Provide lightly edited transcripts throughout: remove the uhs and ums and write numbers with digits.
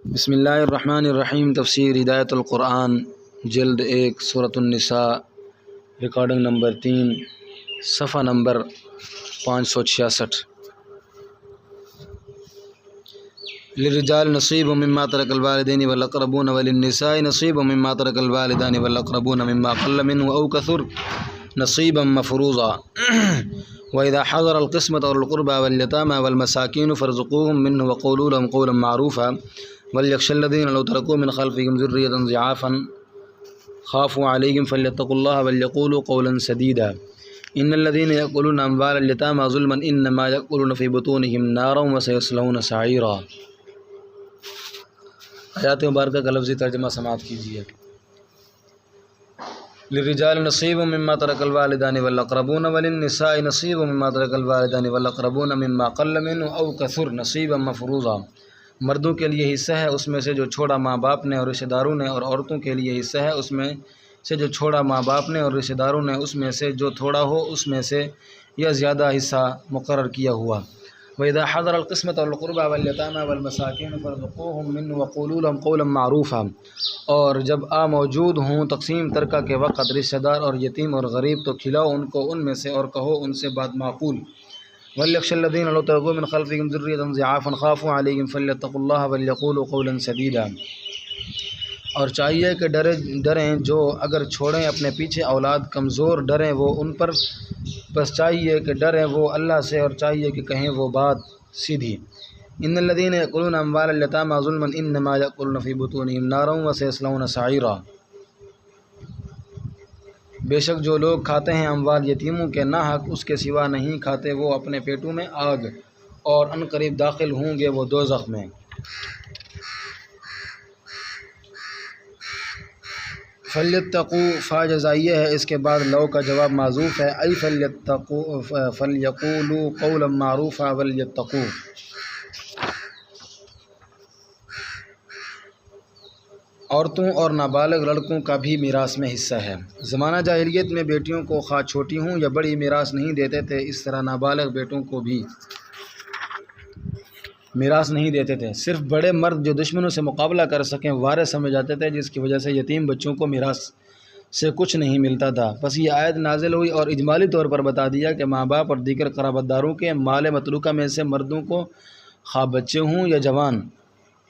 بسم اللہ الرحمن الرحیم۔ تفسیر ہدایت القرآن جلد 1 سورۃ النساء، ریکارڈنگ نمبر 3، صفحہ نمبر 566۔ للرجال نصیب مما ترک الوالدین والاقربون وللنساء نصیب مما ترک الوالدان والاقربون مما قل منه او کثر نصیبا مفروضا وإذا حضر القسمة أولو القربى واليتامى والمساكين فارزقوهم منه وقولوا لهم قولا معروفا وليخشى الذين لو تركوا من خلفهم ذرية ضعافا خافوا عليهم فليتقوا الله وليقولوا قولا سديدا إن الذين يأكلون أموال اليتامى ظلما إنما يأكلون في بطونهم نارا وسيصلون سعيرا۔ آیات مبارکہ کا لفظی ترجمہ سماعت کیجیے۔ للرجال نصیب مما ترک الوالدان والاقربون وللنساء نصیب مما ترک الوالدان والاقربون مما قل منه او کثر نصیبا مفروضا۔ مردوں کے لیے حصہ ہے اس میں سے جو چھوڑا ماں باپ نے اور رشتہ داروں نے، اور عورتوں کے لیے حصہ ہے اس میں سے جو چھوڑا ماں باپ نے اور رشتہ داروں نے، اس میں سے جو تھوڑا ہو اس میں سے یا زیادہ حصہ مقرر کیا ہوا۔ وَإِذَا حَضَرَ الْقِسْمَةَ أُولُو الْقُرْبَى وَالْيَتَامَى وَالْمَسَاكِينُ فَارْزُقُوهُم مِّنْهُ وَقُولُوا لَهُمْ قَوْلًا مَّعْرُوفًا۔ اور جب موجود ہوں تقسیم ترکہ کے وقت رشتہ دار اور یتیم اور غریب تو کھلاؤ ان کو ان میں سے اور کہو ان سے بات معقول۔ وَلْيَخْشَ الَّذِينَ لَوْ تَرَكُوا مِنْ خَلْفِهِمْ ذُرِّيَّةً ضِعَافًا خَافُوا عَلَيْهِمْ فَلْيَتَّقُوا اللَّهَ وَلْيَقُولُوا قَوْلًا سَدِيدًا۔ اور چاہیے کہ ڈریں جو اگر چھوڑیں اپنے پیچھے اولاد کمزور، ڈریں وہ ان پر، بس چاہیے کہ ڈریں وہ اللہ سے اور چاہیے کہ کہیں وہ بات سیدھی۔ ان الذين يأكلون اموال اليتامى ظلما انما يأكلون في بطونهم نارا وسيصلون سعيرا۔ بے شک جو لوگ کھاتے ہیں اموال یتیموں کے ناحق اس کے سوا نہیں کھاتے وہ اپنے پیٹوں میں آگ، اور ان قریب داخل ہوں گے وہ دوزخ میں۔ فلیتقوا فا جزائیہ ہے، اس کے بعد لو کا جواب معذوف ہے، ای فلیقولوا قولا معروفا ولیتقوا۔ عورتوں اور نابالغ لڑکوں کا بھی میراث میں حصہ ہے۔ زمانہ جاہلیت میں بیٹیوں کو خواہ چھوٹی ہوں یا بڑی میراث نہیں دیتے تھے، اس طرح نابالغ بیٹوں کو بھی میراث نہیں دیتے تھے۔ صرف بڑے مرد جو دشمنوں سے مقابلہ کر سکیں وارث سمجھ جاتے تھے، جس کی وجہ سے یتیم بچوں کو میراث سے کچھ نہیں ملتا تھا۔ بس یہ آیت نازل ہوئی اور اجمالی طور پر بتا دیا کہ ماں باپ اور دیگر قرابت داروں کے مال متروکہ میں سے مردوں کو خواہ بچے ہوں یا جوان،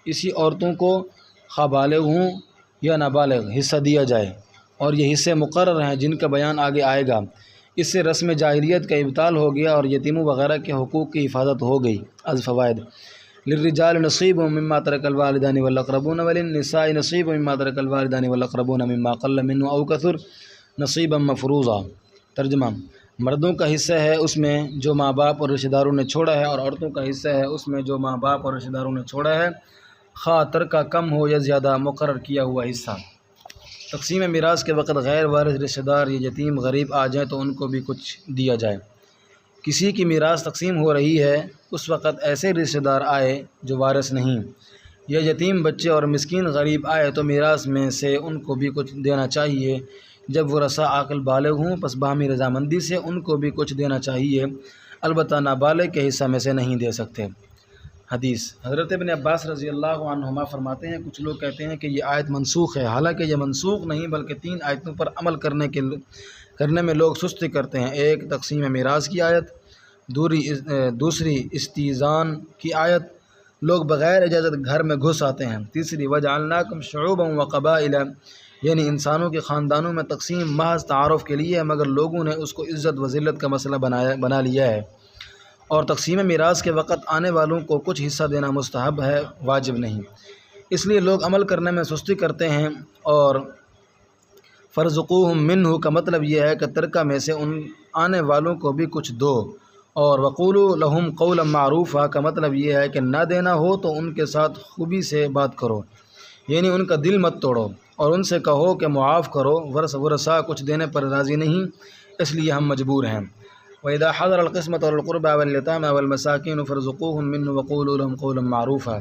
اسی عورتوں کو خواہ بالغ ہوں یا نابالغ حصہ دیا جائے، اور یہ حصے مقرر ہیں جن کا بیان آگے آئے گا۔ اس سے رسم جاہلیت کا ابطال ہو گیا اور یتیموں وغیرہ کے حقوق کی حفاظت ہو گئی۔ از فوائد: للرجال نصیب مما ترک الوالدان والاقربون وللنساء نصیب مما ترک الوالدان والاقربون مما قل منه او کثر نصیبا مفروضا۔ ترجمہ: مردوں کا حصہ ہے اس میں جو ماں باپ اور رشتہ داروں نے چھوڑا ہے، اور عورتوں کا حصہ ہے اس میں جو ماں باپ اور رشتہ داروں نے چھوڑا ہے، خواہ ترکہ کم ہو یا زیادہ مقرر کیا ہوا حصہ۔ تقسیم میراث کے وقت غیر وارث رشتہ دار یا یتیم غریب آ جائیں تو ان کو بھی کچھ دیا جائے۔ کسی کی میراث تقسیم ہو رہی ہے اس وقت ایسے رشتہ دار آئے جو وارث نہیں، یا یتیم بچے اور مسکین غریب آئے تو میراث میں سے ان کو بھی کچھ دینا چاہیے۔ جب ورثاء عاقل بالغ ہوں پس باہمی رضامندی سے ان کو بھی کچھ دینا چاہیے، البتہ نابالغ کے حصہ میں سے نہیں دے سکتے۔ حدیث: حضرت ابن عباس رضی اللہ عنہما فرماتے ہیں کچھ لوگ کہتے ہیں کہ یہ آیت منسوخ ہے، حالانکہ یہ منسوخ نہیں بلکہ 3 آیتوں پر عمل کرنے میں لوگ سستی کرتے ہیں۔ ایک تقسیم میراث کی آیت، دوسری استیزان کی آیت، لوگ بغیر اجازت گھر میں گھس آتے ہیں۔ تیسری وَجَعَلْنَاكُمْ شُعُوبًا وَقَبَائِلَ، یعنی انسانوں کے خاندانوں میں تقسیم محض تعارف کے لیے ہے، مگر لوگوں نے اس کو عزت و ذلت کا مسئلہ بنا لیا ہے۔ اور تقسیم میراث کے وقت آنے والوں کو کچھ حصہ دینا مستحب ہے، واجب نہیں، اس لیے لوگ عمل کرنے میں سستی کرتے ہیں۔ اور فَارْزُقُوهُم مِّنْهُ کا مطلب یہ ہے کہ ترکہ میں سے ان آنے والوں کو بھی کچھ دو، اور وَقُولُوا لَهُمْ قَوْلًا مَّعْرُوفًا کا مطلب یہ ہے کہ نہ دینا ہو تو ان کے ساتھ خوبی سے بات کرو، یعنی ان کا دل مت توڑو اور ان سے کہو کہ معاف کرو۔ ورثاء کچھ دینے پر راضی نہیں، اس لیے ہم مجبور ہیں۔ وَإِذَا حَضَرَ الْقِسْمَةَ أُولُو الْقُرْبَى وَالْيَتَامَى وَالْمَسَاكِينُ فَارْزُقُوهُم مِّنْهُ وَقُولُوا لَهُمْ قَوْلًا مَّعْرُوفًا۔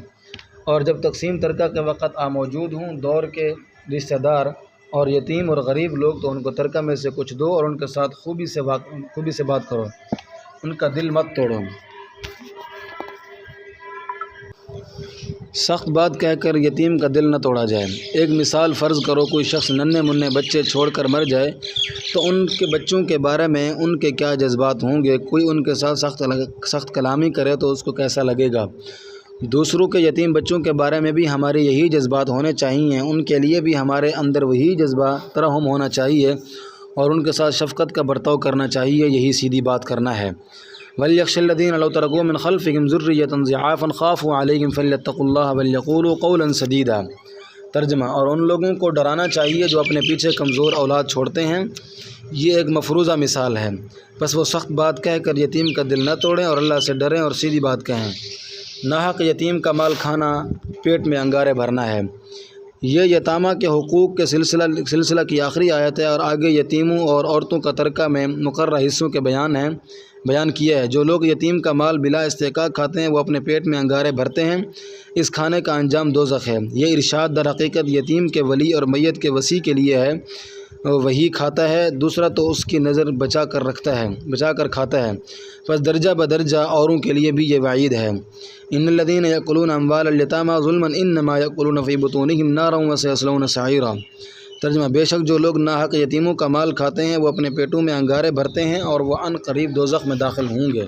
اور جب تقسیم ترکہ کے وقت موجود ہوں دور کے رشتہ دار اور یتیم اور غریب لوگ تو ان کو ترکہ میں سے کچھ دو اور ان کے ساتھ خوبی سے بات کرو، ان کا دل مت توڑو۔ سخت بات کہہ کر یتیم کا دل نہ توڑا جائے۔ ایک مثال فرض کرو، کوئی شخص ننھے منھے بچے چھوڑ کر مر جائے تو ان کے بچوں کے بارے میں ان کے کیا جذبات ہوں گے؟ کوئی ان کے ساتھ سخت کلامی کرے تو اس کو کیسا لگے گا؟ دوسروں کے یتیم بچوں کے بارے میں بھی ہمارے یہی جذبات ہونے چاہیے، ان کے لیے بھی ہمارے اندر وہی جذبہ ترحم ہونا چاہیے اور ان کے ساتھ شفقت کا برتاؤ کرنا چاہیے، یہی سیدھی بات کرنا ہے۔ وَلْيَخْشَ الَّذِينَ لَوْ تَرَكُوا مِنْ خَلْفِهِمْ ذُرِّيَّةً ضِعَافًا خَافُوا عَلَيْهِمْ فَلْيَتَّقُوا اللَّهَ وَلْيَقُولُوا قَوْلًا سَدِيدًا۔ ترجمہ، اور ان لوگوں کو ڈرانا چاہیے جو اپنے پیچھے کمزور اولاد چھوڑتے ہیں، یہ ایک مفروضہ مثال ہے، بس وہ سخت بات کہہ کر یتیم کا دل نہ توڑیں اور اللہ سے ڈریں اور سیدھی بات کہیں۔ ناحق یتیم کا مال کھانا پیٹ میں انگارے بھرنا ہے۔ یہ یتامہ کے حقوق کے سلسلہ کی آخری آیت ہے اور آگے یتیموں اور عورتوں کا ترکہ میں مقررہ حصوں کے بیان کیا ہے۔ جو لوگ یتیم کا مال بلا استحقاق کھاتے ہیں وہ اپنے پیٹ میں انگارے بھرتے ہیں، اس کھانے کا انجام دوزخ ہے۔ یہ ارشاد در حقیقت یتیم کے ولی اور میت کے وصی کے لیے ہے، وہی کھاتا ہے، دوسرا تو اس کی نظر بچا کر کھاتا ہے، پس درجہ بدرجہ اوروں کے لیے بھی یہ وعید ہے۔ ان الذين يأكلون اموال اليتامى ظلما انما يأكلون في بطونهم نارا وسيصلون سعيرا۔ ترجمہ، بے شک جو لوگ ناحق یتیموں کا مال کھاتے ہیں وہ اپنے پیٹوں میں انگارے بھرتے ہیں اور وہ عن قریب دوزخ میں داخل ہوں گے۔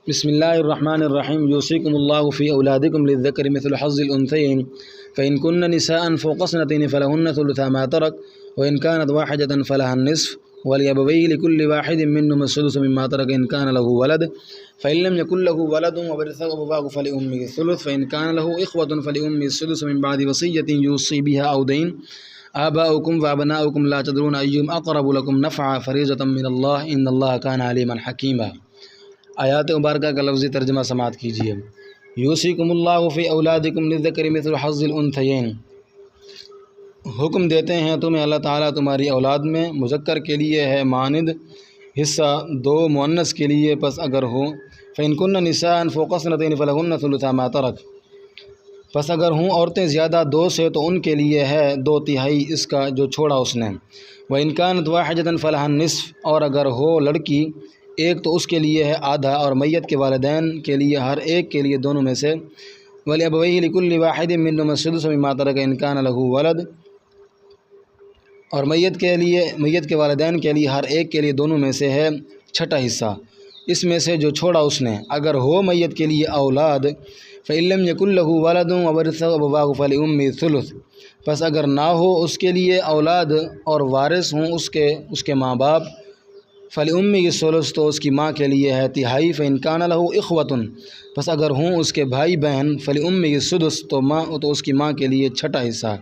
بسم اللہ الرحمن الرحیم۔ یوصیکم اللہ فی اولادکم للذکر مثل حظ الانثیین فإن كن نساء فوق اثنتین فلهن ثلثا ما ترك وإن كانت واحدة فلها النصف ولأبويه لكل واحد منهما السدس مما ترك إن كان له ولد فإن لم يكن له ولد وورثه أبواه فلأمه الثلث فإن كان له إخوة فلأمه السدس من بعد وصية يوصي بها أو دين آباؤكم وأبناؤكم لا تدرون أيهم أقرب لكم نفعا فريضة من الله إن الله كان عليما حكيما۔ آیات مبارکہ کا لفظی ترجمہ سماعت کیجیے۔ یوصیکم اللہ فی اولادکم للذکر مثل حظ الانثیین، حکم دیتے ہیں تمہیں اللہ تعالیٰ تمہاری اولاد میں مذکر کے لیے ہے مانند حصہ دو مؤنث کے لیے، پس اگر ہو فإن كن نساء فوق اثنتین فلهن ثلثا ما ترك، پس اگر ہوں عورتیں زیادہ دو سے تو ان کے لیے ہے 2/3 اس کا جو چھوڑا اس نے۔ وإن كانت واحدة فلها النصف، اور اگر ہو لڑکی ایک تو اس کے لیے ہے آدھا، اور میت کے والدین کے لیے ہر ایک کے لیے دونوں میں سے۔ وَلِأَبَوَيْهِ لِكُلِّ وَاحِدٍ مِّنْهُمَا السُّدُسُ مِمَّا تَرَكَ إِن كَانَ لَهُ وَلَدٌ، اور میت کے والدین کے لیے ہر ایک کے لیے دونوں میں سے ہے 6واں حصہ اس میں سے جو چھوڑا اس نے۔ اگر ہو میت کے لیے اولاد فإن لم يكن له ولد وورثه أبواه فلأمه الثلث، پس اگر نہ ہو اس کے لیے اولاد اور وارث ہوں اس کے ماں باپ، فلأمه الثلث، تو اس کی ماں کے لیے ہے 1/3۔ فإن كان له إخوة، پس اگر ہوں اس کے بھائی بہن، فلأمه السدس، تو اس کی ماں کے لیے 6واں حصہ۔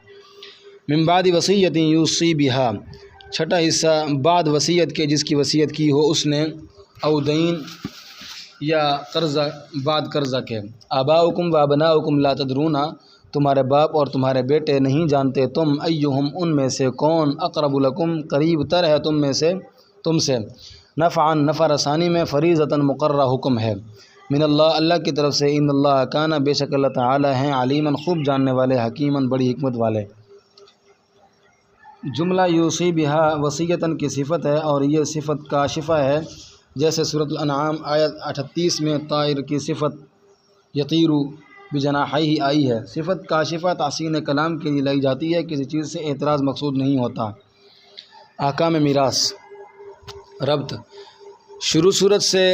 من بعد وصیت یوصی بہا، 6واں حصہ بعد وصیت کے جس کی وصیت کی ہو اس نے، او دین یا قرضہ بعد قرضہ کے۔ آباؤکم و ابناؤکم لا تدرون، تمہارے باپ اور تمہارے بیٹے نہیں جانتے تم، ایہم ان میں سے کون، اقرب لکم قریب تر ہے تم سے، نفعا نفع رسانی میں، فریضۃ مقررہ حکم ہے، من اللہ کی طرف سے، ان اللہ کان، بے شک اللہ تعالی ہیں، علیما خوب جاننے والے، حکیما بڑی حکمت والے۔ جملہ یوصی بہا وصیتاً کی صفت ہے اور یہ صفت کاشفہ ہے، جیسے سورۃ الانعام آیت 38 میں طائر کی صفت یطیر بجناحیہ آئی ہے۔ صفت کاشفہ تحسین کلام کے لیے لائی جاتی ہے، کسی چیز سے اعتراض مقصود نہیں ہوتا۔ احکام میراث۔ ربط۔ شروع صورت سے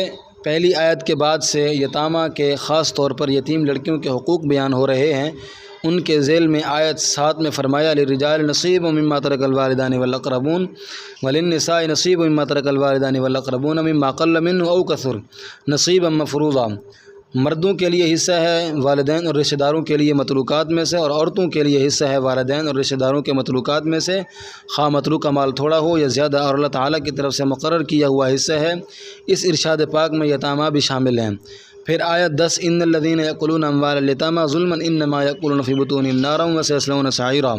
پہلی آیت کے بعد سے یتامہ کے خاص طور پر یتیم لڑکیوں کے حقوق بیان ہو رہے ہیں۔ ان کے ذیل میں آیت 7 میں فرمایا للرجال نصیب مما ترک الوالدان والاقربون وللنساء نصیب مما ترک الوالدان والاقربون مما قل منه او کثر نصیبا مفروضا، مردوں کے لیے حصہ ہے والدین اور رشتہ داروں کے لیے متروکات میں سے، اور عورتوں کے لیے حصہ ہے والدین اور رشتہ داروں کے متروکات میں سے، خواہ متروکہ مال تھوڑا ہو یا زیادہ، اور اللہ تعالیٰ کی طرف سے مقرر کیا ہوا حصہ ہے۔ اس ارشاد پاک میں یتامہ بھی شامل ہیں۔ پھر آیت 10 ان الذين يأكلون اموال اليتامى ظلما انما يأكلون في بطونهم نارا وسيصلون سعيرا،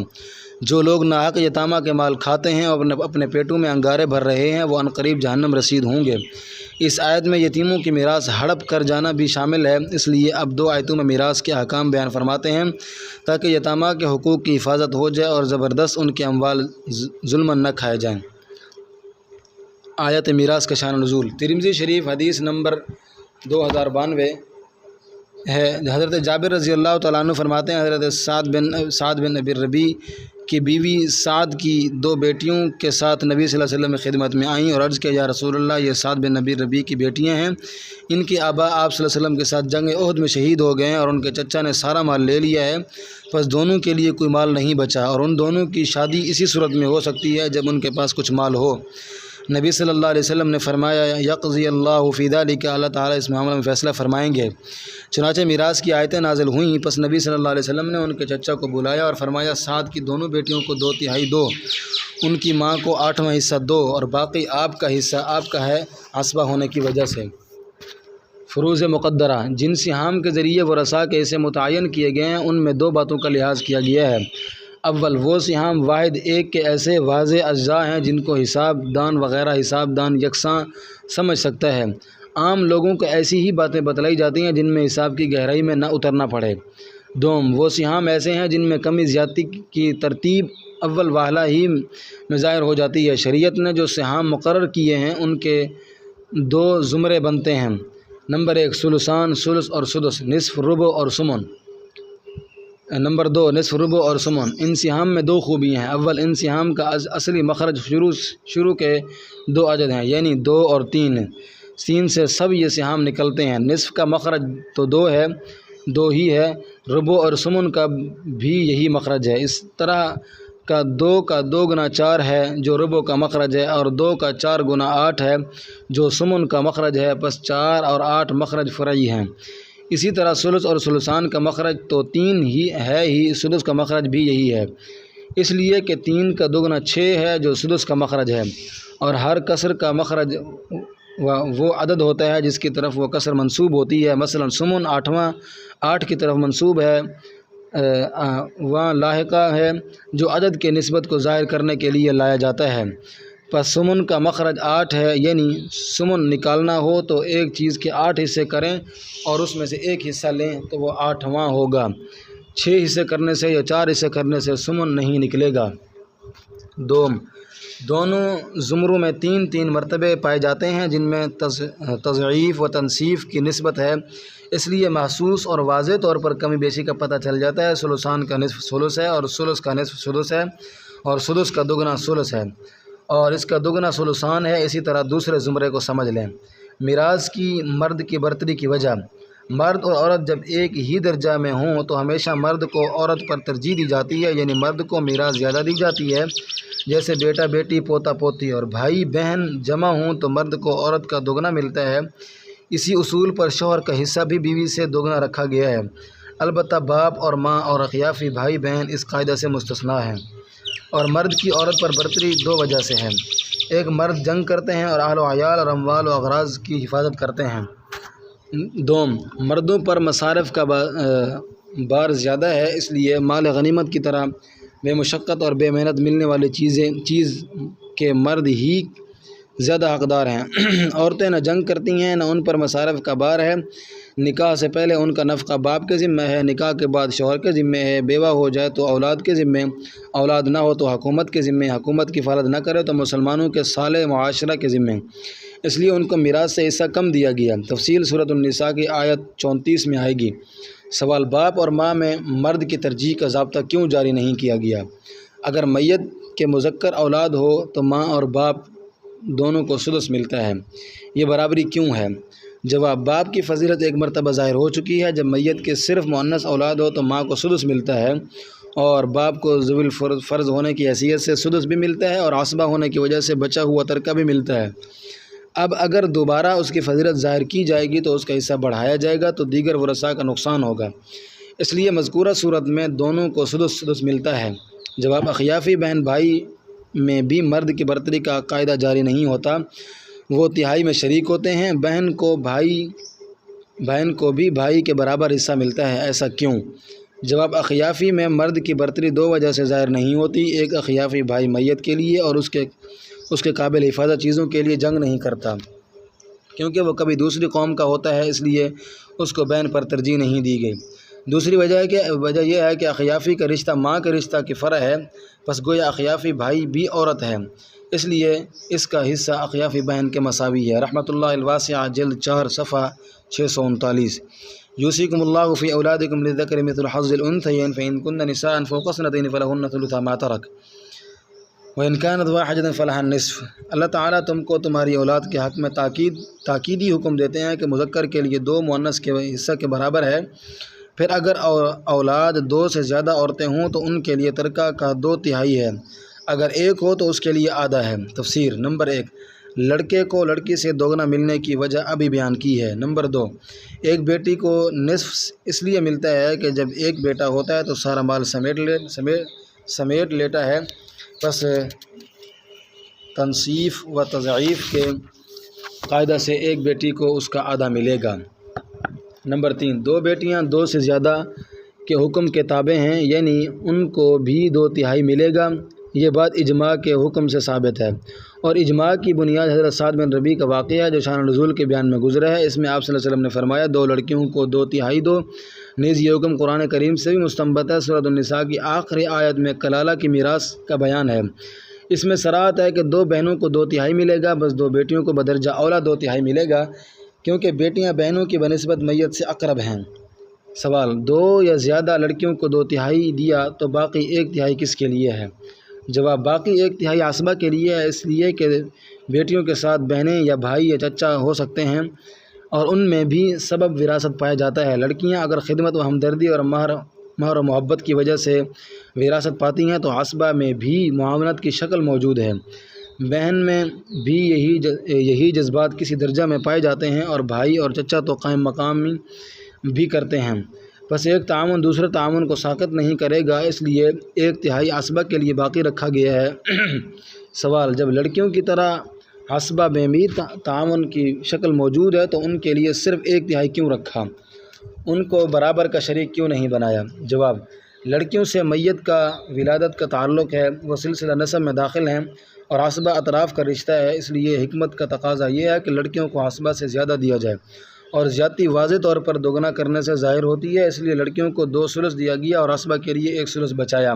جو لوگ ناحق یتامہ کے مال کھاتے ہیں اور اپنے پیٹوں میں انگارے بھر رہے ہیں وہ عنقریب جہنم رسید ہوں گے۔ اس آیت میں یتیموں کی میراث ہڑپ کر جانا بھی شامل ہے، اس لیے اب 2 آیتوں میں میراث کے احکام بیان فرماتے ہیں تاکہ یتامہ کے حقوق کی حفاظت ہو جائے اور زبردست ان کے اموال ظلماً نہ کھائے جائیں۔ آیت میراث کا شان و نزول۔ ترمذی شریف حدیث نمبر 2092، ہے۔ حضرت جابر رضی اللہ تعالیٰ عنہ فرماتے ہیں حضرت سعد بن ابی ربیع کی بیوی سعد کی 2 بیٹیوں کے ساتھ نبی صلی اللہ علیہ وسلم کی خدمت میں آئیں اور عرض کیا یا رسول اللہ یہ سعد بن ابی ربیع کی بیٹیاں ہیں، ان کے آبا آپ صلی اللہ علیہ وسلم کے ساتھ جنگ احد میں شہید ہو گئے ہیں اور ان کے چچا نے سارا مال لے لیا ہے، بس دونوں کے لیے کوئی مال نہیں بچا اور ان دونوں کی شادی اسی صورت میں ہو سکتی ہے جب ان کے پاس کچھ مال ہو۔ نبی صلی اللہ علیہ وسلم نے فرمایا یقضی اللہ فی ذلک، اللہ تعالیٰ اس معاملے میں فیصلہ فرمائیں گے۔ چنانچہ میراث کی آیتیں نازل ہوئیں، پس نبی صلی اللہ علیہ وسلم نے ان کے چچا کو بلایا اور فرمایا سعد کی دونوں بیٹیوں کو 2/3 دو، ان کی ماں کو 8واں حصہ دو اور باقی آپ کا حصہ آپ کا ہے عصبہ ہونے کی وجہ سے۔ فروض مقدرہ جن سہام کے ذریعے ورثاء کے حصے متعین کیے گئے ہیں ان میں 2 باتوں کا لحاظ کیا گیا ہے۔ اول وہ سہام واحد ایک کے ایسے واضح اجزاء ہیں جن کو حساب دان وغیرہ حساب دان یکساں سمجھ سکتا ہے۔ عام لوگوں کو ایسی ہی باتیں بتلائی جاتی ہیں جن میں حساب کی گہرائی میں نہ اترنا پڑے۔ دوم وہ سہام ایسے ہیں جن میں کمی زیادتی کی ترتیب اول واحلہ ہی میں ظاہر ہو جاتی ہے۔ شریعت نے جو سہام مقرر کیے ہیں ان کے 2 زمرے بنتے ہیں۔ نمبر 1 ثلثان، ثلث اور سدس، نصف، ربع اور ثمن۔ نمبر 2 نصف، ربع اور ثمن۔ ان سہام میں 2 خوبیاں ہیں۔ اول ان سہام کا اصلی مخرج شروع کے 2 عدد ہیں یعنی 2 اور 3 سے سب یہ سہام نکلتے ہیں۔ نصف کا مخرج تو 2 ہی ہے، ربع اور ثمن کا بھی یہی مخرج ہے۔ اس طرح کا 2 کا 2 گنا 4 ہے جو ربع کا مخرج ہے اور 2 کا 4 گنا 8 ہے جو ثمن کا مخرج ہے، پس 4 اور 8 مخرج فرعی ہیں۔ اسی طرح ثلث اور ثلثان کا مخرج تو 3 ہی ہے ہی، سدس کا مخرج بھی یہی ہے، اس لیے کہ 3 کا 2 گنا 6 ہے جو سدس کا مخرج ہے، اور ہر کسر کا مخرج وہ عدد ہوتا ہے جس کی طرف وہ کسر منسوب ہوتی ہے۔ مثلا ثمن 8 کی طرف منسوب ہے، وہاں لاحقہ ہے جو عدد کے نسبت کو ظاہر کرنے کے لیے لایا جاتا ہے۔ پس ثمن کا مخرج 8 ہے، یعنی ثمن نکالنا ہو تو ایک چیز کے 8 حصے کریں اور اس میں سے ایک حصہ لیں تو وہ 8واں ہوگا۔ 6 حصے کرنے سے یا 4 حصے کرنے سے ثمن نہیں نکلے گا۔ دونوں زمروں میں 3 مرتبے پائے جاتے ہیں جن میں تضعیف و تنصیف کی نسبت ہے، اس لیے محسوس اور واضح طور پر کمی بیشی کا پتہ چل جاتا ہے۔ ثلثان کا نصف ثلث ہے اور ثلث کا نصف سدس ہے اور سدس کا 2 گنا ثلث ہے اور اس کا 2 گنا ثلثان ہے۔ اسی طرح دوسرے زمرے کو سمجھ لیں۔ میراث کی مرد کی برتری کی وجہ، مرد اور عورت جب ایک ہی درجہ میں ہوں تو ہمیشہ مرد کو عورت پر ترجیح دی جاتی ہے، یعنی مرد کو میراث زیادہ دی جاتی ہے، جیسے بیٹا بیٹی پوتا پوتی، اور بھائی بہن جمع ہوں تو مرد کو عورت کا 2 گنا ملتا ہے۔ اسی اصول پر شوہر کا حصہ بھی بیوی سے 2 گنا رکھا گیا ہے، البتہ باپ اور ماں اور اخیافی بھائی بہن اس قاعدہ سے مستثنیٰ ہیں۔ اور مرد کی عورت پر برتری 2 وجہ سے ہے، ایک مرد جنگ کرتے ہیں اور اہل و عیال اور اموال و اغراض کی حفاظت کرتے ہیں۔ مردوں پر مصارف کا بار زیادہ ہے، اس لیے مال غنیمت کی طرح بے مشقت اور بے محنت ملنے والی چیز کے مرد ہی زیادہ حقدار ہیں۔ عورتیں نہ جنگ کرتی ہیں نہ ان پر مصارف کا بار ہے۔ نکاح سے پہلے ان کا نفقہ باپ کے ذمہ ہے، نکاح کے بعد شوہر کے ذمہ ہے، بیوہ ہو جائے تو اولاد کے ذمہ، اولاد نہ ہو تو حکومت کے ذمہ، حکومت کی کفالت نہ کرے تو مسلمانوں کے صالح معاشرہ کے ذمہ، اس لیے ان کو میراث سے حصہ کم دیا گیا۔ تفصیل سورۃ النساء کی آیت 34 میں آئے گی۔ سوال، باپ اور ماں میں مرد کی ترجیح کا ضابطہ کیوں جاری نہیں کیا گیا؟ اگر میت کے مذکر اولاد ہو تو ماں اور باپ دونوں کو سدس ملتا ہے، یہ برابری کیوں ہے؟ جواب، باپ کی فضیلت ایک مرتبہ ظاہر ہو چکی ہے۔ جب میت کے صرف مؤنث اولاد ہو تو ماں کو سدس ملتا ہے اور باپ کو ذوی الفرض ہونے کی حیثیت سے سدس بھی ملتا ہے اور عصبہ ہونے کی وجہ سے بچا ہوا ترکہ بھی ملتا ہے۔ اب اگر دوبارہ اس کی فضیلت ظاہر کی جائے گی تو اس کا حصہ بڑھایا جائے گا تو دیگر ورثاء کا نقصان ہوگا، اس لیے مذکورہ صورت میں دونوں کو سدس ملتا ہے۔ جواب، اخیافی بہن بھائی میں بھی مرد کی برتری کا قاعدہ جاری نہیں ہوتا، وہ تہائی میں شریک ہوتے ہیں، بہن کو بھی بھائی کے برابر حصہ ملتا ہے، ایسا کیوں؟ جواب، اخیافی میں مرد کی برتری 2 وجہ سے ظاہر نہیں ہوتی۔ ایک، اخیافی بھائی میت کے لیے اور اس کے قابل حفاظت چیزوں کے لیے جنگ نہیں کرتا کیونکہ وہ کبھی دوسری قوم کا ہوتا ہے، اس لیے اس کو بہن پر ترجیح نہیں دی گئی۔ دوسری وجہ یہ ہے کہ اخیافی کا رشتہ ماں کے رشتہ کی فرع ہے، پس گویا اخیافی بھائی بھی عورت ہے، اس لیے اس کا حصہ اخیافی بہن کے مساوی ہے۔ رحمۃ اللہ الواسعہ جلد 4 صفحہ 639۔ یوصیکم اللہ فی اولادکم للذکر مثل حظ الانثیین فإن کن نساء فوق اثنتین فلہن ثلث ما ترک وإن كانت واحدة فلها النصف۔ اللہ تعالیٰ تم کو تمہاری اولاد کے حق میں تاکیدی حکم دیتے ہیں کہ مذکر کے لیے 2 مؤنث کے حصہ کے برابر ہے، پھر اگر اولاد 2 سے زیادہ عورتیں ہوں تو ان کے لیے ترکہ کا 2/3 ہے، اگر 1 ہو تو اس کے لیے آدھا ہے۔ تفسیر نمبر 1، لڑکے کو لڑکی سے دوگنا ملنے کی وجہ ابھی بیان کی ہے۔ نمبر 2، ایک بیٹی کو نصف اس لیے ملتا ہے کہ جب ایک بیٹا ہوتا ہے تو سارا مال سمیٹ لیتا ہے، پس تنصیف و تضعیف کے قاعدہ سے ایک بیٹی کو اس کا آدھا ملے گا۔ نمبر 3، 2 بیٹیاں 2 سے زیادہ کے حکم کے تابع ہیں، یعنی ان کو بھی 2/3 ملے گا۔ یہ بات اجماع کے حکم سے ثابت ہے، اور اجماع کی بنیاد حضرت سعد بن ربیع کا واقعہ ہے جو شان نزول کے بیان میں گزرا ہے۔ اس میں آپ صلی اللہ علیہ وسلم نے فرمایا 2 لڑکیوں کو 2/3 دو۔ نیز یہ حکم قرآن کریم سے بھی مستنبط ہے۔ سورۃ النساء کی آخری آیت میں کلالہ کی میراث کا بیان ہے، اس میں صراحت ہے کہ 2 بہنوں کو 2/3 ملے گا، بس 2 بیٹیوں کو بدرجہ اولا 2/3 ملے گا، کیونکہ بیٹیاں بہنوں کی بنسبت میت سے اقرب ہیں۔ سوال، 2 یا زیادہ لڑکیوں کو 2/3 دیا تو باقی 1/3 کس کے لیے ہے؟ جواب، باقی 1/3 عصبہ کے لیے ہے، اس لیے کہ بیٹیوں کے ساتھ بہنیں یا بھائی یا چچا ہو سکتے ہیں اور ان میں بھی سبب وراثت پایا جاتا ہے۔ لڑکیاں اگر خدمت و ہمدردی اور مہر و محبت کی وجہ سے وراثت پاتی ہیں تو عصبہ میں بھی معاونت کی شکل موجود ہے۔ بہن میں بھی یہی جذبات کسی درجہ میں پائے جاتے ہیں، اور بھائی اور چچا تو قائم مقامی بھی کرتے ہیں، بس ایک تعاون دوسرے تعاون کو ساقط نہیں کرے گا، اس لیے 1/3 عصبہ کے لیے باقی رکھا گیا ہے۔ سوال، جب لڑکیوں کی طرح عصبہ میں بھی تعاون کی شکل موجود ہے تو ان کے لیے صرف 1/3 کیوں رکھا؟ ان کو برابر کا شریک کیوں نہیں بنایا؟ جواب، لڑکیوں سے میت کا ولادت کا تعلق ہے، وہ سلسلہ نسب میں داخل ہیں اور عصبہ اطراف کا رشتہ ہے، اس لیے حکمت کا تقاضا یہ ہے کہ لڑکیوں کو عصبہ سے زیادہ دیا جائے، اور زیادتی واضح طور پر دوگنا کرنے سے ظاہر ہوتی ہے، اس لیے لڑکیوں کو 2 ثلث دیا گیا اور عصبہ کے لیے 1 ثلث بچایا۔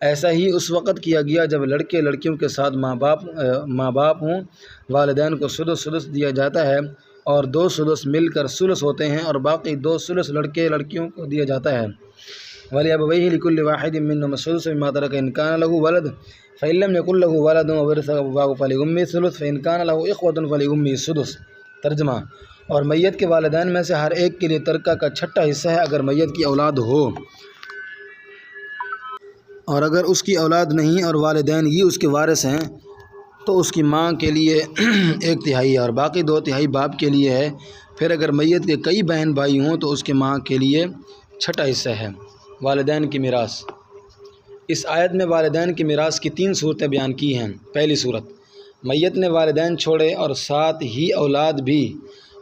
ایسا ہی اس وقت کیا گیا جب لڑکے لڑکیوں کے ساتھ ماں باپ ہوں، والدین کو سدس دیا جاتا ہے، اور 2 ثلث مل کر ثلث ہوتے ہیں، اور باقی 2 ثلث لڑکے لڑکیوں کو دیا جاتا ہے۔ وَلِأَبَوَيْهِ لِكُلِّ وَاحِدٍ مِّنْهُمَا السُّدُسُ مِمَّا تَرَكَ إِن كَانَ لَهُ وَلَدٌ فَإِن لَّمْ يَكُن لَّهُ وَلَدٌ وَوَرِثَهُ أَبُوَاهُ فَلِأُمِّهِ الثُّلُثُ فَإِن كَانَ لَهُ إِخْوَةٌ فَلِأُمِّهِ السُّدُسُ۔ ترجمہ، اور میت کے والدین میں سے ہر ایک کے لیے ترکہ کا 6واں حصہ ہے اگر میت کی اولاد ہو، اور اگر اس کی اولاد نہیں اور والدین ہی اس کے وارث ہیں تو اس کی ماں کے لیے 1/3 اور باقی 2/3 باپ کے لیے ہے۔ پھر اگر میت کے کئی بہن بھائی ہوں تو اس کے ماں کے لیے 6واں حصہ ہے۔ والدین کی میراث۔ اس آیت میں والدین کی میراث کی 3 صورتیں بیان کی ہیں۔ پہلی صورت، میت نے والدین چھوڑے اور ساتھ ہی اولاد بھی،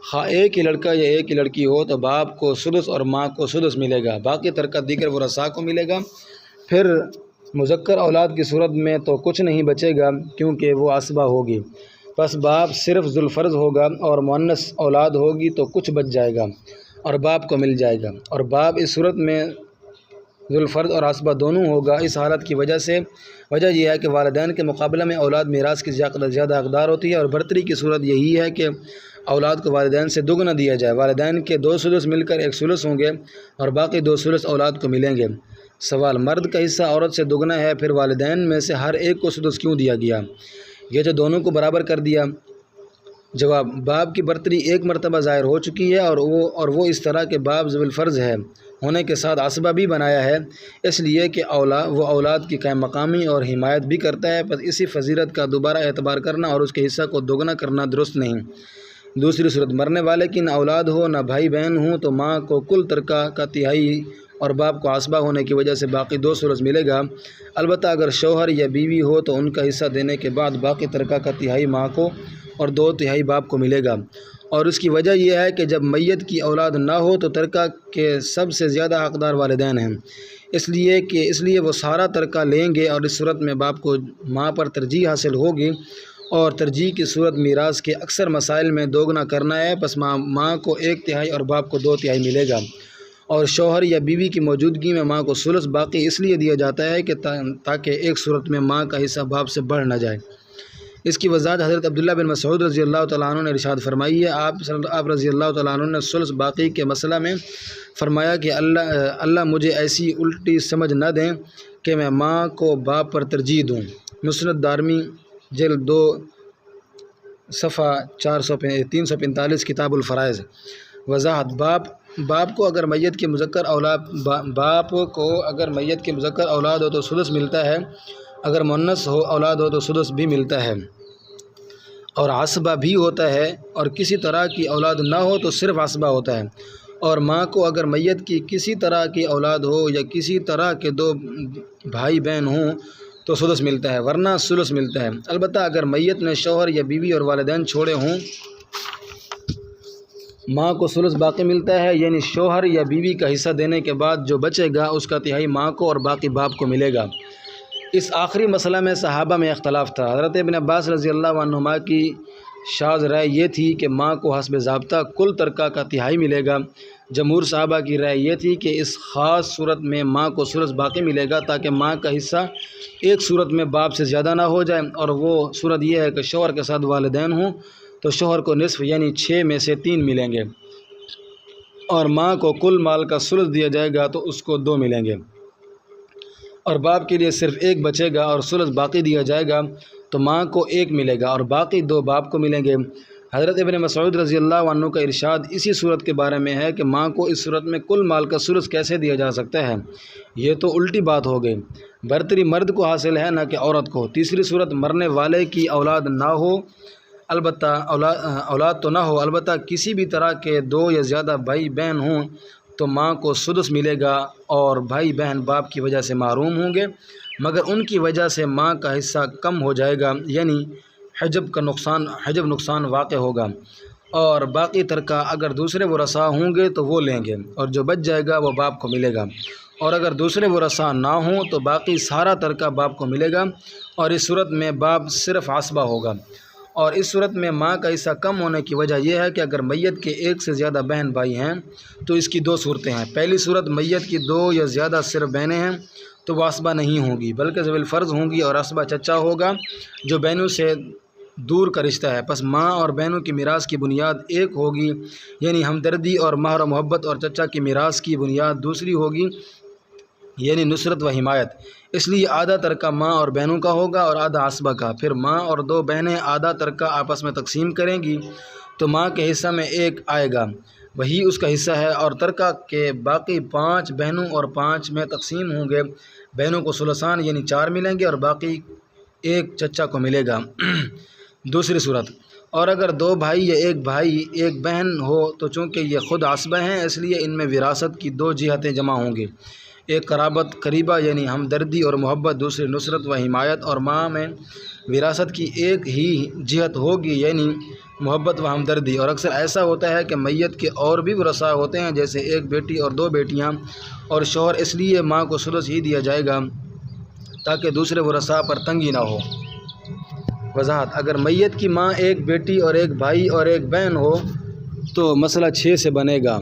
خواہ ایک ہی لڑکا یا ایک ہی لڑکی ہو، تو باپ کو سدس اور ماں کو سدس ملے گا، باقی ترکہ دیگر ورثاء کو ملے گا۔ پھر مذکر اولاد کی صورت میں تو کچھ نہیں بچے گا کیونکہ وہ عصبہ ہوگی، بس باپ صرف ذوالفرض ہوگا، اور مؤنث اولاد ہوگی تو کچھ بچ جائے گا اور باپ کو مل جائے گا، اور باپ اس صورت میں ذوالفرض اور عصبہ دونوں ہوگا۔ اس حالت کی وجہ یہ ہے کہ والدین کے مقابلہ میں اولاد میراث کی زیادہ حقدار ہوتی ہے، اور برتری کی صورت یہی ہے کہ اولاد کو والدین سے دگنا دیا جائے۔ والدین کے 2 ثلث مل کر 1 ثلث ہوں گے اور باقی 2 ثلث اولاد کو ملیں گے۔ سوال، مرد کا حصہ عورت سے دگنا ہے، پھر والدین میں سے ہر ایک کو سدس کیوں دیا گیا؟ یہ جو دونوں کو برابر کر دیا۔ جواب، باپ کی برتری ایک مرتبہ ظاہر ہو چکی ہے، اور وہ اس طرح کہ باپ ذوی الفرض ہے ہونے کے ساتھ عصبہ بھی بنایا ہے، اس لیے کہ وہ اولاد کی قائم مقامی اور حمایت بھی کرتا ہے، پس اسی فضیلت کا دوبارہ اعتبار کرنا اور اس کے حصہ کو دوگنا کرنا درست نہیں۔ دوسری صورت، مرنے والے کی نہ اولاد ہو نہ بھائی بہن ہوں تو ماں کو کل ترکہ کا 1/3 اور باپ کو عصبہ ہونے کی وجہ سے باقی 2 ثلث ملے گا۔ البتہ اگر شوہر یا بیوی ہو تو ان کا حصہ دینے کے بعد باقی ترکہ کا 1/3 ماں کو اور 2/3 باپ کو ملے گا، اور اس کی وجہ یہ ہے کہ جب میت کی اولاد نہ ہو تو ترکہ کے سب سے زیادہ حقدار والدین ہیں، اس لیے وہ سارا ترکہ لیں گے، اور اس صورت میں باپ کو ماں پر ترجیح حاصل ہوگی، اور ترجیح کی صورت میراث کے اکثر مسائل میں دوگنا کرنا ہے، پس ماں کو 1/3 اور باپ کو 2/3 ملے گا، اور شوہر یا بیوی کی موجودگی میں ماں کو ثلث باقی اس لیے دیا جاتا ہے کہ تاکہ ایک صورت میں ماں کا حصہ باپ سے بڑھ نہ جائے۔ اس کی وضاحت حضرت عبداللہ بن مسعود رضی اللہ تعالیٰ عنہ نے ارشاد فرمائی ہے۔ آپ رضی اللہ تعالیٰ عنہ نے ثلث باقی کے مسئلہ میں فرمایا کہ اللہ مجھے ایسی الٹی سمجھ نہ دیں کہ میں ماں کو باپ پر ترجیح دوں۔ مسند دارمی جلد 2 صفحہ 345 کتاب الفرائض۔ وضاحت باپ کو اگر میت کے مذکر اولاد ہو تو سدس ملتا ہے، اگر مؤنث ہو اولاد ہو تو سدس بھی ملتا ہے اور عصبہ بھی ہوتا ہے، اور کسی طرح کی اولاد نہ ہو تو صرف عصبہ ہوتا ہے۔ اور ماں کو اگر میت کی کسی طرح کی اولاد ہو یا کسی طرح کے 2 بھائی بہن ہوں تو سدس ملتا ہے، ورنہ ثلث ملتا ہے۔ البتہ اگر میت نے شوہر یا بیوی اور والدین چھوڑے ہوں ماں کو ثلث باقی ملتا ہے، یعنی شوہر یا بیوی کا حصہ دینے کے بعد جو بچے گا اس کا تہائی ماں کو اور باقی باپ کو ملے گا۔ اس آخری مسئلہ میں صحابہ میں اختلاف تھا۔ حضرت ابن عباس رضی اللہ عنہما کی شاذ رائے یہ تھی کہ ماں کو حسب ضابطہ کل ترکہ کا تہائی ملے گا۔ جمہور صحابہ کی رائے یہ تھی کہ اس خاص صورت میں ماں کو ثلث باقی ملے گا تاکہ ماں کا حصہ ایک صورت میں باپ سے زیادہ نہ ہو جائے، اور وہ صورت یہ ہے کہ شوہر کے ساتھ والدین ہوں تو شوہر کو نصف یعنی 6 میں سے 3 ملیں گے، اور ماں کو کل مال کا ثلث دیا جائے گا تو اس کو 2 ملیں گے، اور باپ کے لیے صرف 1 بچے گا اور ثلث باقی دیا جائے گا تو ماں کو 1 ملے گا اور باقی 2 باپ کو ملیں گے۔ حضرت ابن مسعود رضی اللہ عنہ کا ارشاد اسی صورت کے بارے میں ہے کہ ماں کو اس صورت میں کل مال کا ثلث کیسے دیا جا سکتا ہے؟ یہ تو الٹی بات ہو گئی، برتری مرد کو حاصل ہے نہ کہ عورت کو۔ تیسری صورت مرنے والے کی اولاد نہ ہو، البتہ اولاد تو نہ ہو، البتہ کسی بھی طرح کے 2 یا زیادہ بھائی بہن ہوں تو ماں کو سدس ملے گا، اور بھائی بہن باپ کی وجہ سے محروم ہوں گے مگر ان کی وجہ سے ماں کا حصہ کم ہو جائے گا، یعنی حجب نقصان واقع ہوگا، اور باقی ترکہ اگر دوسرے ورثاء ہوں گے تو وہ لیں گے، اور جو بچ جائے گا وہ باپ کو ملے گا، اور اگر دوسرے ورثاء نہ ہوں تو باقی سارا ترکہ باپ کو ملے گا، اور اس صورت میں باپ صرف عصبہ ہوگا۔ اور اس صورت میں ماں کا حصہ کم ہونے کی وجہ یہ ہے کہ اگر میت کے 1 سے زیادہ بہن بھائی ہیں تو اس کی 2 صورتیں ہیں۔ پہلی صورت میت کی 2 یا زیادہ صرف بہنیں ہیں تو وہ عصبہ نہیں ہوں گی بلکہ ذوی الفرض ہوں گی، اور عصبہ چچا ہوگا جو بہنوں سے دور کا رشتہ ہے، پس ماں اور بہنوں کی میراث کی بنیاد ایک ہوگی، یعنی ہمدردی اور مہر و محبت، اور چچا کی میراث کی بنیاد دوسری ہوگی، یعنی نصرت و حمایت۔ اس لیے آدھا ترکہ ماں اور بہنوں کا ہوگا اور آدھا عصبہ کا۔ پھر ماں اور 2 بہنیں آدھا ترکہ آپس میں تقسیم کریں گی تو ماں کے حصہ میں 1 آئے گا، وہی اس کا حصہ ہے، اور ترکہ کے باقی 5 بہنوں اور 5 میں تقسیم ہوں گے۔ بہنوں کو ثلثان یعنی 4 ملیں گے اور باقی 1 چچا کو ملے گا۔ دوسری صورت، اور اگر 2 بھائی یا 1 بھائی 1 بہن ہو تو چونکہ یہ خود عصبہ ہیں اس لیے ان میں وراثت کی 2 جہتیں جمع ہوں گی، ایک قرابت قریبہ یعنی ہمدردی اور محبت، دوسری نصرت و حمایت، اور ماں میں وراثت کی ایک ہی جہت ہوگی یعنی محبت و ہمدردی۔ اور اکثر ایسا ہوتا ہے کہ میت کے اور بھی ورثاء ہوتے ہیں جیسے 1 بیٹی اور 2 بیٹیاں اور شوہر، اس لیے ماں کو سدس ہی دیا جائے گا تاکہ دوسرے ورثاء پر تنگی نہ ہو۔ وضاحت، اگر میت کی ماں 1 بیٹی اور 1 بھائی اور 1 بہن ہو تو مسئلہ 6 سے بنے گا،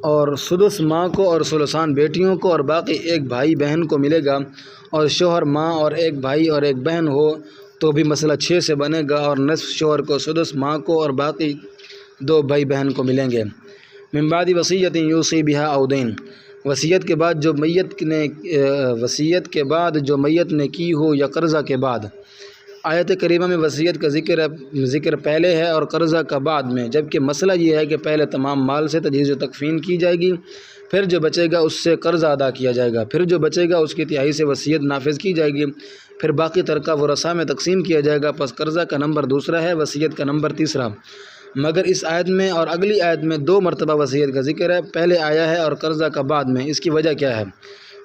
اور سدس ماں کو اور ثلثان بیٹیوں کو، اور باقی 1 بھائی بہن کو ملے گا، اور شوہر ماں اور 1 بھائی اور 1 بہن ہو تو بھی مسئلہ 6 سے بنے گا، اور نصف شوہر کو، سدس ماں کو، اور باقی 2 بھائی بہن کو ملیں گے۔ من بعد وصیت یوصی بہا او دین، وصیت کے بعد جو میت نے کی ہو یا قرضہ کے بعد۔ آیت کریمہ میں وصیت کا ذکر پہلے ہے اور قرضہ کا بعد میں، جبکہ مسئلہ یہ ہے کہ پہلے تمام مال سے تجہیز و تکفین کی جائے گی، پھر جو بچے گا اس سے قرضہ ادا کیا جائے گا، پھر جو بچے گا اس کی تہائی سے وصیت نافذ کی جائے گی، پھر باقی ترکہ ورثاء میں تقسیم کیا جائے گا۔ پس قرضہ کا نمبر دوسرا ہے، وصیت کا نمبر تیسرا۔ مگر اس آیت میں اور اگلی آیت میں 2 مرتبہ وصیت کا ذکر ہے، پہلے آیا ہے اور قرضہ کا بعد میں، اس کی وجہ کیا ہے؟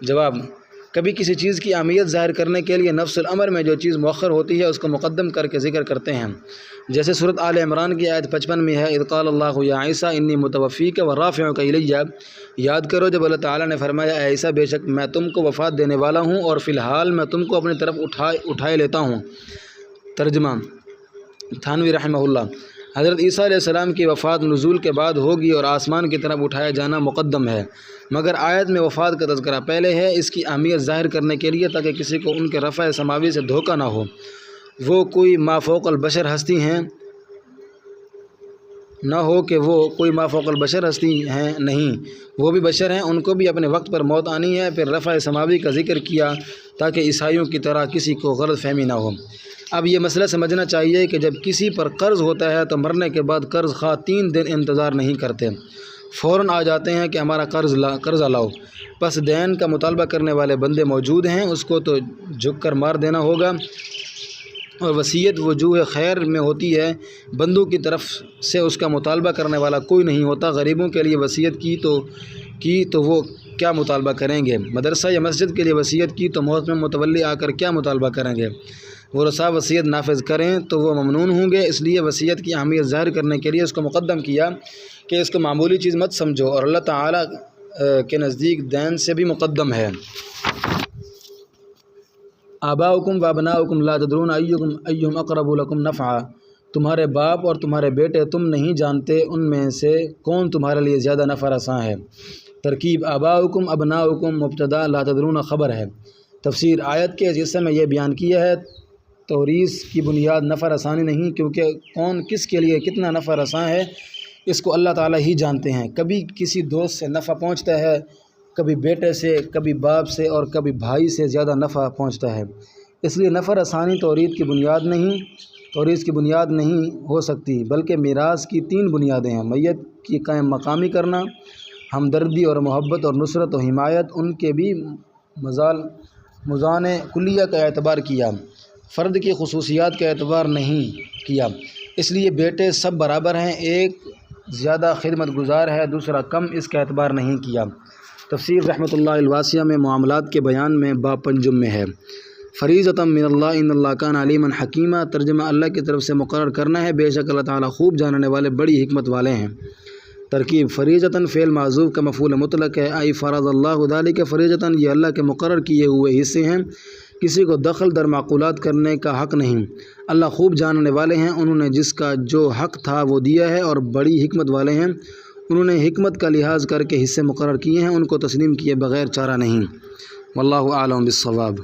جواب، کبھی کسی چیز کی اہمیت ظاہر کرنے کے لیے نفس الامر میں جو چیز مؤخر ہوتی ہے اس کو مقدم کر کے ذکر کرتے ہیں، جیسے سورۃ آل عمران کی آیت 55 میں ہے، اذ قال اللہ یا عیسیٰ انی متوفیک ورافعک الی، یاد کرو جب اللہ تعالیٰ نے فرمایا اے عیسیٰ بے شک میں تم کو وفات دینے والا ہوں اور فی الحال میں تم کو اپنی طرف اٹھائے لیتا ہوں۔ ترجمہ تھانوی رحمہ اللہ، حضرت عیسیٰ علیہ السلام کی وفات نزول کے بعد ہوگی اور آسمان کی طرف اٹھایا جانا مقدم ہے، مگر آیت میں وفات کا تذکرہ پہلے ہے، اس کی اہمیت ظاہر کرنے کے لیے تاکہ کسی کو ان کے رفع سماوی سے دھوکہ نہ ہو۔ وہ کوئی مافوق البشر ہستی ہیں، نہ ہو کہ وہ کوئی مافوق البشر ہستی ہیں، نہیں، وہ بھی بشر ہیں، ان کو بھی اپنے وقت پر موت آنی ہے۔ پھر رفع سماوی کا ذکر کیا تاکہ عیسائیوں کی طرح کسی کو غلط فہمی نہ ہو۔ اب یہ مسئلہ سمجھنا چاہیے کہ جب کسی پر قرض ہوتا ہے تو مرنے کے بعد قرض خواہ 3 دن انتظار نہیں کرتے، فوراً آ جاتے ہیں کہ ہمارا قرضہ لاؤ۔ پس دین کا مطالبہ کرنے والے بندے موجود ہیں، اس کو تو جھک کر مار دینا ہوگا۔ اور وصیت وجوہ خیر میں ہوتی ہے، بندوں کی طرف سے اس کا مطالبہ کرنے والا کوئی نہیں ہوتا۔ غریبوں کے لیے وصیت کی تو وہ کیا مطالبہ کریں گے؟ مدرسہ یا مسجد کے لیے وصیت کی تو موت میں متولی آ کر کیا مطالبہ کریں گے؟ ورثاء وصیت نافذ کریں تو وہ ممنون ہوں گے۔ اس لیے وصیت کی اہمیت ظاہر کرنے کے لیے اس کو مقدم کیا کہ اس کو معمولی چیز مت سمجھو، اور اللہ تعالیٰ کے نزدیک دین سے بھی مقدم ہے۔ آباؤکم و ابناؤکم لا تدرون ایہم اقرب لکم نفعا، تمہارے باپ اور تمہارے بیٹے تم نہیں جانتے ان میں سے کون تمہارے لیے زیادہ نفع رساں ہے۔ ترکیب آباؤکم ابناؤکم مبتدا، لا تدرون خبر ہے۔ تفسیر آیت کے اس حصے میں یہ بیان کیا ہے توریث کی بنیاد نفع رسانی نہیں، کیونکہ کون کس کے لیے کتنا نفع رساں ہے اس کو اللہ تعالیٰ ہی جانتے ہیں۔ کبھی کسی دوست سے نفع پہنچتا ہے، کبھی بیٹے سے، کبھی باپ سے، اور کبھی بھائی سے زیادہ نفع پہنچتا ہے۔ اس لیے نفع رسانی توریث کی بنیاد نہیں ہو سکتی، بلکہ میراث کی 3 بنیادیں ہیں: میت کی قائم مقامی کرنا، ہمدردی اور محبت اور نصرت و حمایت۔ ان کے بھی مزان کلیہ کا اعتبار کیا، فرد کی خصوصیات کا اعتبار نہیں کیا۔ اس لیے بیٹے سب برابر ہیں، ایک زیادہ خدمت گزار ہے، دوسرا کم، اس کا اعتبار نہیں کیا۔ تفسیر رحمۃ اللہ الواسعہ میں معاملات کے بیان میں باب 5 میں ہے۔ فریضۃ من اللہ ان اللہ کان علیما حکیما، ترجمہ اللہ کی طرف سے مقرر کرنا ہے، بے شک اللہ تعالیٰ خوب جاننے والے بڑی حکمت والے ہیں۔ ترکیب فریضۃ فعل معذوف کا مفعول مطلق ہے، ای فرض اللہ ذالک فریضۃ، یہ اللہ کے مقرر کیے ہوئے حصے ہیں، کسی کو دخل در معقولات کرنے کا حق نہیں۔ اللہ خوب جاننے والے ہیں، انہوں نے جس کا جو حق تھا وہ دیا ہے، اور بڑی حکمت والے ہیں، انہوں نے حکمت کا لحاظ کر کے حصے مقرر کیے ہیں، ان کو تسلیم کیے بغیر چارہ نہیں۔ واللہ اعلم بالصواب۔